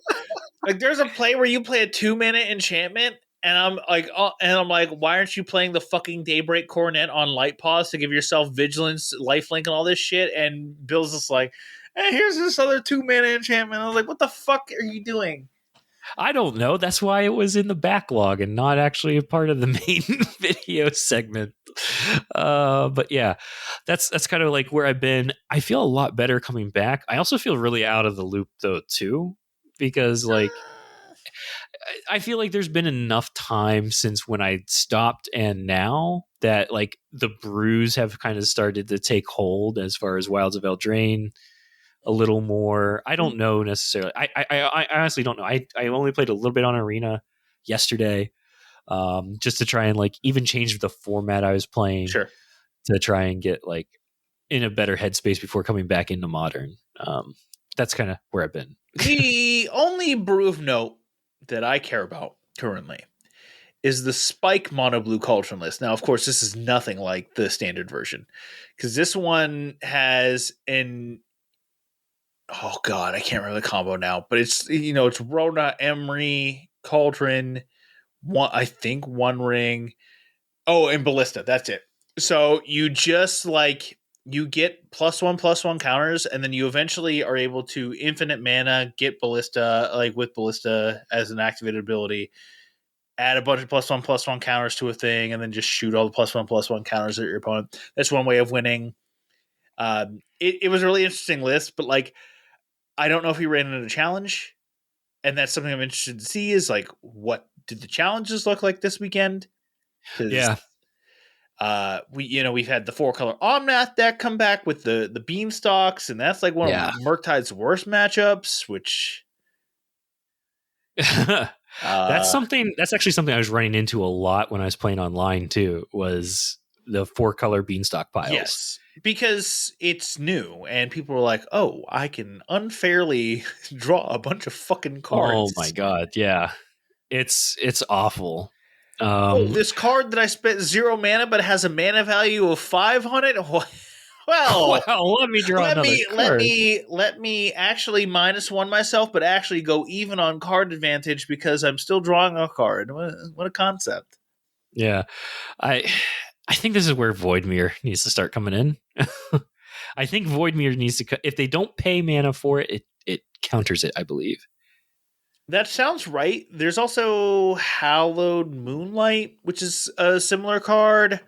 there's a play where you play a 2-minute enchantment, and I'm like, why aren't you playing the fucking Daybreak Coronet on light pause to give yourself vigilance, lifelink, and all this shit? And Bill's just like, hey, here's this other 2-minute enchantment. I was like, what the fuck are you doing? I don't know. That's why it was in the backlog and not actually a part of the main video segment. But yeah, that's kind of like where I've been. I feel a lot better coming back. I also feel really out of the loop though too, because like I feel like there's been enough time since when I stopped and now that like the brews have kind of started to take hold as far as Wilds of Eldraine a little more. I don't know necessarily. I honestly don't know. I only played a little bit on Arena yesterday, just to try and like even change the format I was playing to try and get like in a better headspace before coming back into Modern. That's kind of where I've been. The only brew of note that I care about currently is the Spike Mono Blue Cauldron list. Now, of course, this is nothing like the standard version because this one has oh god, I can't remember the combo now, but it's it's Rona, Emery, Cauldron, I think One Ring. Oh, and Ballista. That's it. So you just like you get +1/+1 counters, and then you eventually are able to infinite mana, get Ballista, like with Ballista as an activated ability, add a bunch of +1/+1 counters to a thing, and then just shoot all the +1/+1 counters at your opponent. That's one way of winning. It was a really interesting list, but like I don't know if he ran into a challenge, and that's something I'm interested to see. Is like, what did the challenges look like this weekend? Because we've had the 4-color Omnath deck come back with the Beanstalks, and that's like one of Murktide's worst matchups. Which that's actually something I was running into a lot when I was playing online too. Was the 4-color Beanstalk piles? Yes, because it's new, and people were like, "Oh, I can unfairly draw a bunch of fucking cards." Oh my god, yeah, it's awful. This card that I spent 0 mana but has a mana value of 5 on it. Well, let me draw another card. Let me actually -1 myself, but actually go even on card advantage because I'm still drawing a card. What a concept! Yeah, I think this is where Voidmere needs to start coming in. I think Voidmere needs to. If they don't pay mana for it, it counters it, I believe. That sounds right. There's also Hallowed Moonlight, which is a similar card.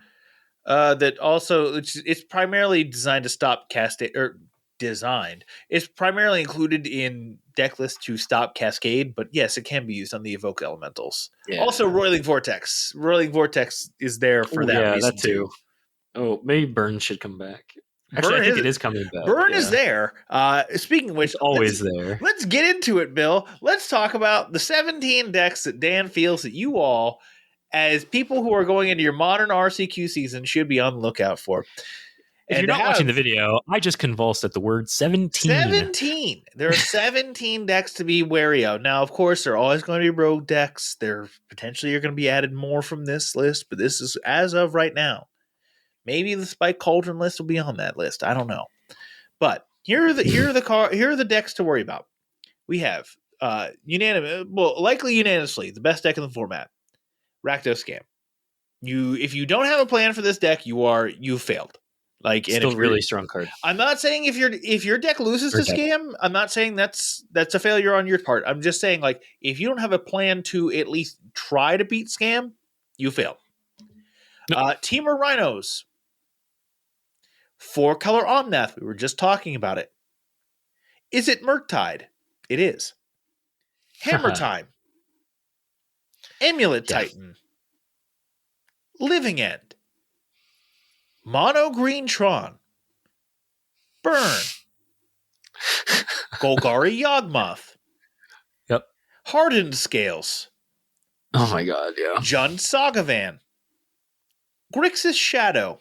That also it's primarily designed to stop cascade or designed. It's primarily included in Decklists to stop Cascade, but yes, it can be used on the Evoke Elementals. Yeah. Also, Roiling Vortex. Roiling Vortex is there for that reason that too. Oh, maybe Burn should come back. Actually, I think it is coming back. Burn is there. Speaking of which, it's always there. Let's get into it, Bill. Let's talk about the 17 decks that Dan feels that you all, as people who are going into your modern RCQ season, should be on the lookout for. If you're not watching the video, I just convulsed at the word 17. 17. There are 17 decks to be wary of. Now, of course, there are always going to be rogue decks. There potentially are going to be added more from this list, but this is as of right now. Maybe the Spike Cauldron list will be on that list. I don't know. But here are the decks to worry about. We have likely unanimously the best deck in the format. Rakdos Scam. If you don't have a plan for this deck, you've failed. Like, still a really strong card. I'm not saying if your deck loses to Scam, I'm not saying that's a failure on your part. I'm just saying, like, if you don't have a plan to at least try to beat Scam, you fail. Nope. Teamer Rhinos. 4-color Omnath. We were just talking about it. Is it Murktide? It is. Hammer Time. Amulet Titan. Living End. Mono Green Tron. Burn. Golgari Yawgmoth. Yep. Hardened Scales. Oh my god, yeah. Jund Sagavan. Grixis Shadow.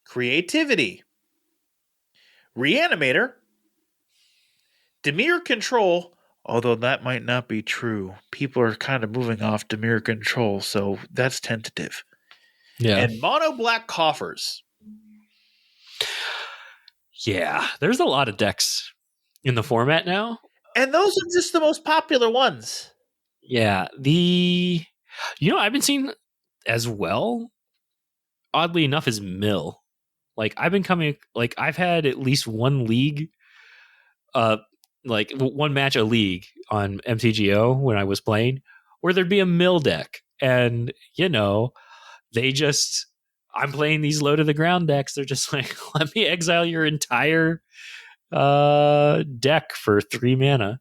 Creativity. Reanimator. Dimir Control, although that might not be true. People are kind of moving off Dimir Control, so that's tentative. Yeah. And Mono Black Coffers. Yeah, there's a lot of decks in the format now. And those are just the most popular ones. Yeah. I've been seeing as well, oddly enough, is Mill. Like, I've had at least one league, like one match a league on MTGO when I was playing, where there'd be a Mill deck. And, I'm playing these low to the ground decks. They're just like, let me exile your entire deck for 3 mana.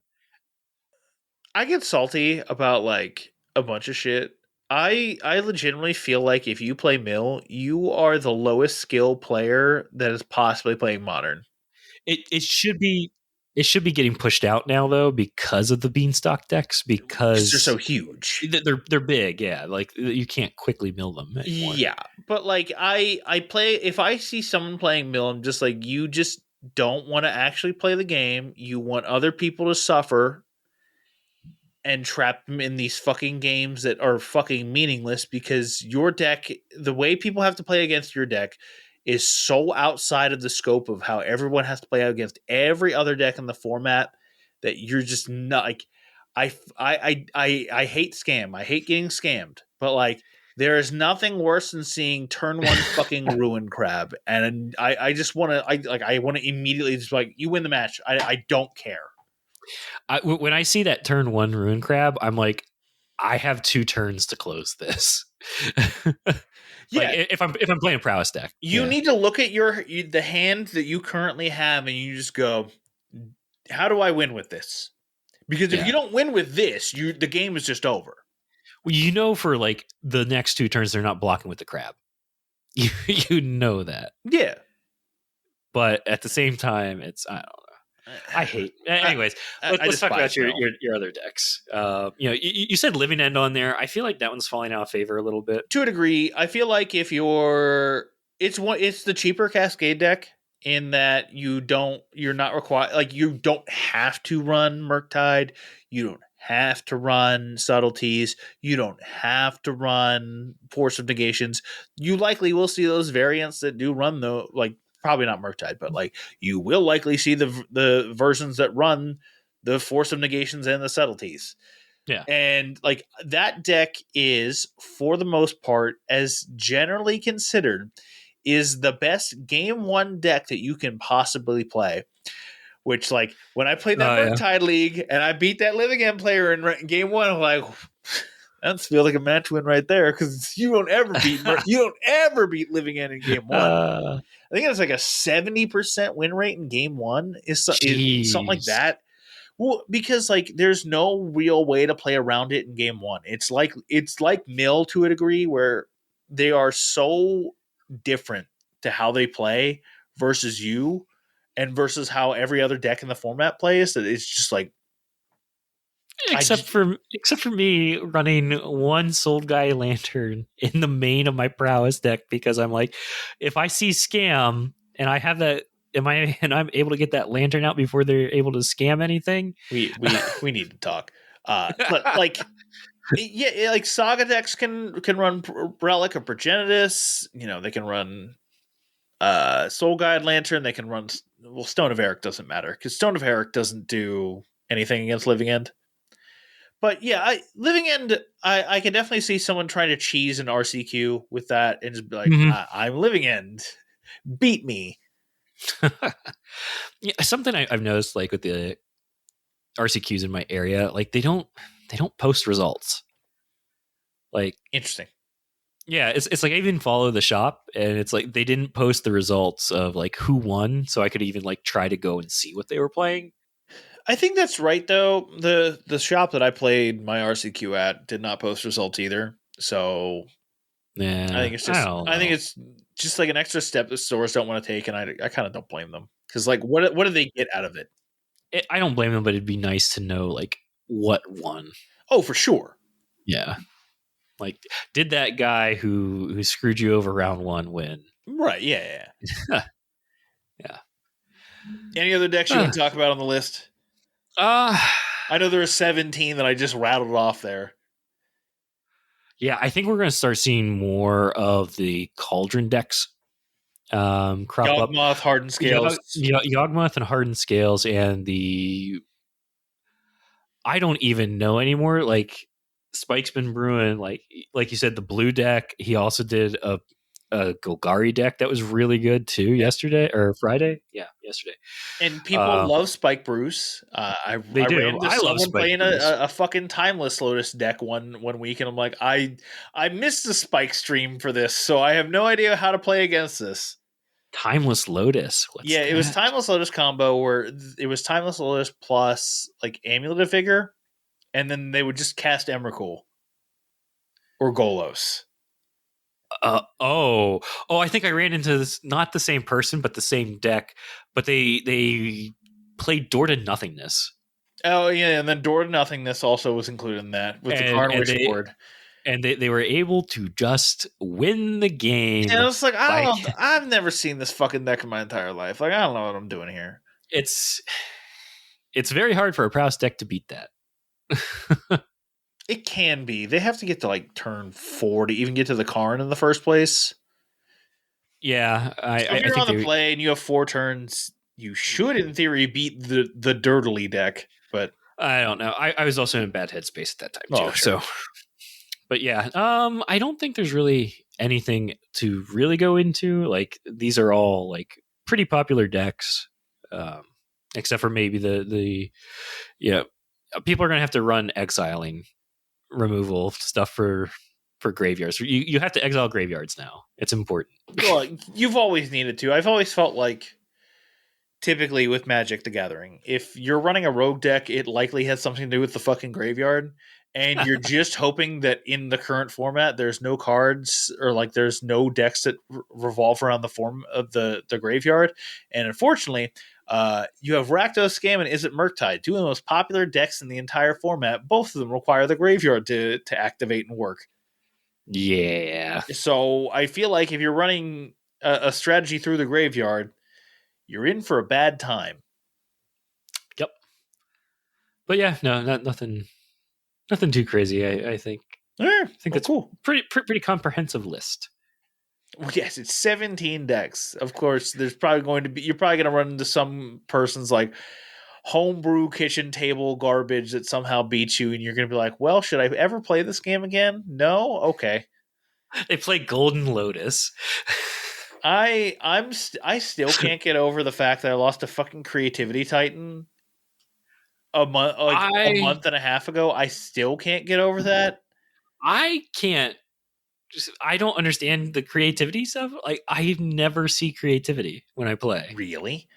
I get salty about like a bunch of shit. I legitimately feel like if you play Mill, you are the lowest skill player that is possibly playing Modern. It should be getting pushed out now though because of the Beanstalk decks, because they're so huge. They're big, yeah. Like, you can't quickly mill them anymore. Yeah, but like I play, if I see someone playing Mill, I'm just like, you just don't want to actually play the game. You want other people to suffer and trap them in these fucking games that are fucking meaningless, because your deck, the way people have to play against your deck, is so outside of the scope of how everyone has to play against every other deck in the format that you're just not like. I hate scam. I hate getting scammed. But like, there is nothing worse than seeing turn one fucking ruin crab, and I just want to I want to immediately just like, you win the match. I don't care. When I see that turn one ruin crab, I'm like, I have 2 turns to close this. Like Yeah, if I'm playing a prowess deck, you need to look at the hand that you currently have, and you just go, how do I win with this? Because if you don't win with this, the game is just over. Well, for like the next 2 turns, they're not blocking with the crab. You know that. Yeah. But at the same time, it's, I don't know. I hate. Anyways, let's talk about your other decks. You said Living End on there. I feel like that one's falling out of favor a little bit. To a degree, I feel like if it's the cheaper Cascade deck in that you're not required, like, you don't have to run Murktide, you don't have to run Subtleties, you don't have to run Force of Negations. You likely will see those variants that do run, though, like, probably not Murktide, but like, you will likely see the versions that run the Force of Negations and the Subtleties. Yeah. And like, that deck is, for the most part, as generally considered, is the best game 1 deck that you can possibly play. Which, like, when I played that Murktide League and I beat that Living End player in game 1, I'm like, that feels like a match win right there, because you don't ever beat Living End in game 1. I think it's like a 70% win rate in game 1 is something like that. Well, because like, there's no real way to play around it in game 1. It's like Mill to a degree, where they are so different to how they play versus you, and versus how every other deck in the format plays, that it's just like, except for me running 1 Soul Guy Lantern in the main of my prowess deck, because I'm like, if I see scam and I have that, I'm able to get that lantern out before they're able to scam anything. We need to talk. But like, yeah, like, Saga decks can run Relic of Progenitus. They can run Soul Guide Lantern. They can run, well, Stone of Eric doesn't matter, because Stone of Eric doesn't do anything against Living End. But yeah, Living End, I can definitely see someone trying to cheese an RCQ with that and just be like, I'm Living End, beat me. Yeah, something I've noticed, like, with the RCQs in my area, like, they don't post results. Like, interesting. Yeah, it's like I even follow the shop, and it's like they didn't post the results of like who won, so I could even like try to go and see what they were playing. I think that's right, though. The shop that I played my RCQ at did not post results either. So yeah, I think it's just like an extra step that stores don't want to take, and I kind of don't blame them, because like, what do they get out of it? I don't blame them, but it'd be nice to know like what won. Oh, for sure. Yeah. Like, did that guy who screwed you over round 1 win? Right, yeah. Yeah. Any other decks you want to talk about on the list? I know there are 17 that I just rattled off there. Yeah, I think we're going to start seeing more of the Cauldron decks crop up. Yawgmoth, Hardened Scales. Yawgmoth and Hardened Scales, and I don't even know anymore. Like, Spike's been brewing, like you said, the blue deck. He also did a Golgari deck that was really good too yesterday or Friday. Yeah, yesterday. And people love Spike Bruce. I ran into someone playing a fucking Timeless Lotus deck one week, and I'm like, I missed the Spike stream for this, so I have no idea how to play against this. Timeless Lotus. It was Timeless Lotus combo, where it was Timeless Lotus plus like Amulet of Vigor, and then they would just cast Emrakul or Golos. I think I ran into this, not the same person, but the same deck, but they played Door to Nothingness. Oh yeah, and then Door to Nothingness also was included in that with the Karn Wishboard. And they were able to just win the game. And I was like, I've never seen this fucking deck in my entire life. Like, I don't know what I'm doing here. It's very hard for a Prowess deck to beat that. It can be. They have to get to like turn 4 to even get to the Karn in the first place. Yeah, if you're on the play and you have 4 turns, you should, in theory, beat the Dirtly deck. But I don't know. I was also in a bad headspace at that time too. Oh, sure. So, but yeah, I don't think there's really anything to really go into. Like these are all like pretty popular decks, um, except for maybe the yeah, people are gonna have to run exiling removal stuff for graveyards. You have to exile graveyards now. It's important. Well, you've always needed to. I've always felt like, typically with Magic the Gathering, if you're running a rogue deck, it likely has something to do with the fucking graveyard. And you're just hoping that in the current format, there's no cards or like there's no decks that revolve around the form of the graveyard. And unfortunately, you have Rakdos Scam and Is It Murktide, two of the most popular decks in the entire format. Both of them require the graveyard to activate and work. Yeah. So I feel like if you're running a strategy through the graveyard, you're in for a bad time. Yep. But yeah, no, nothing too crazy. I think. I think that's cool. Pretty comprehensive list. Well, yes, it's 17 decks. Of course, there's probably going to be, you're probably going to run into some person's like homebrew kitchen table garbage that somehow beats you, and you're going to be like, well, should I ever play this game again? No? Okay. They play Golden Lotus. I still can't get over the fact that I lost a fucking Creativity Titan a month and a half ago. I still can't get over that. I can't. I don't understand the creativity stuff. Like I never see creativity when I play. Really?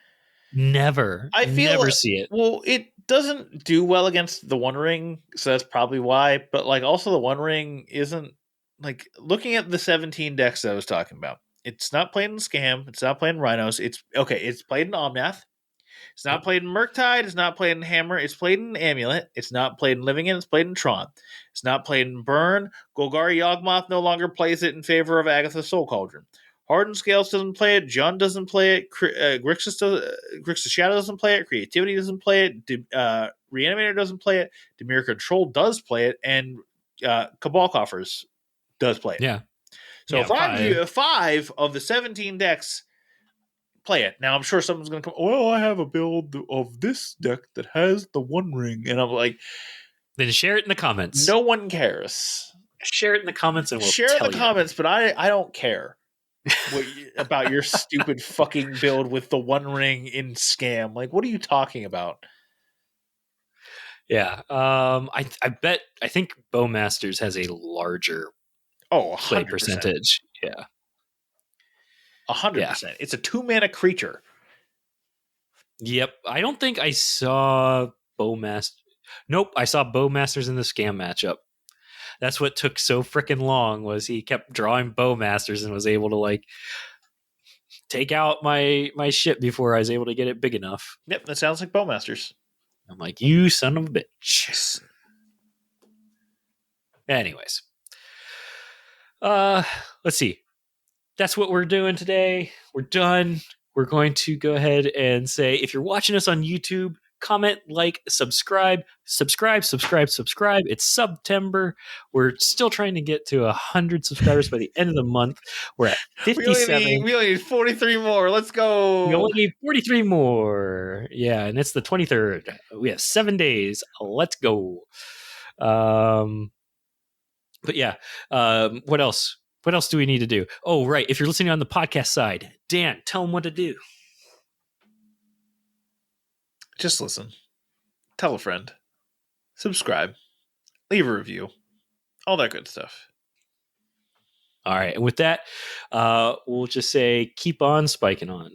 Never. I feel never see it. Well, it doesn't do well against the One Ring, so that's probably why. But like, also the One Ring isn't like looking at the 17 decks I was talking about. It's not played in Scam. It's not played in Rhinos. It's okay. It's played in Omnath. It's not played in Murktide. It's not played in Hammer. It's played in Amulet. It's not played in Living In. It's played in Tron. It's not played in Burn. Golgari Yawgmoth no longer plays it in favor of Agatha Soul Cauldron. Hardened Scales doesn't play it. Jund doesn't play it. Grixis Shadow doesn't play it. Creativity doesn't play it. Reanimator doesn't play it. Demir Control does play it. And Cabal Coffers does play it. Yeah. So yeah, five of the 17 decks play it. Now I'm sure someone's going to come, well, I have a build of this deck that has the One Ring. And I'm like, then share it in the comments. No one cares. Share it in the comments and we'll share in the comments, but I don't care about your stupid fucking build with the One Ring in Scam. Like, what are you talking about? Yeah. I think Bowmasters has a larger play 100%. percentage. Yeah. 100%. Yeah. It's a 2-mana creature. Yep. I don't think I saw Bowmaster. Nope. I saw Bowmasters in the Scam matchup. That's what took so freaking long, was he kept drawing Bowmasters and was able to like take out my ship before I was able to get it big enough. Yep, that sounds like Bowmasters. I'm like, you son of a bitch. Anyways. Let's see. That's what we're doing today. We're done. We're going to go ahead and say, if you're watching us on YouTube, comment, like, subscribe. It's September. We're still trying to get to 100 subscribers by the end of the month. We're at 57. We only need 43 more. Let's go. We only need 43 more. Yeah, and it's the 23rd. We have 7 days. Let's go. But yeah, what else? What else do we need to do? Oh, right. If you're listening on the podcast side, Dan, tell them what to do. Just listen. Tell a friend. Subscribe. Leave a review. All that good stuff. All right. And with that, we'll just say keep on spiking on.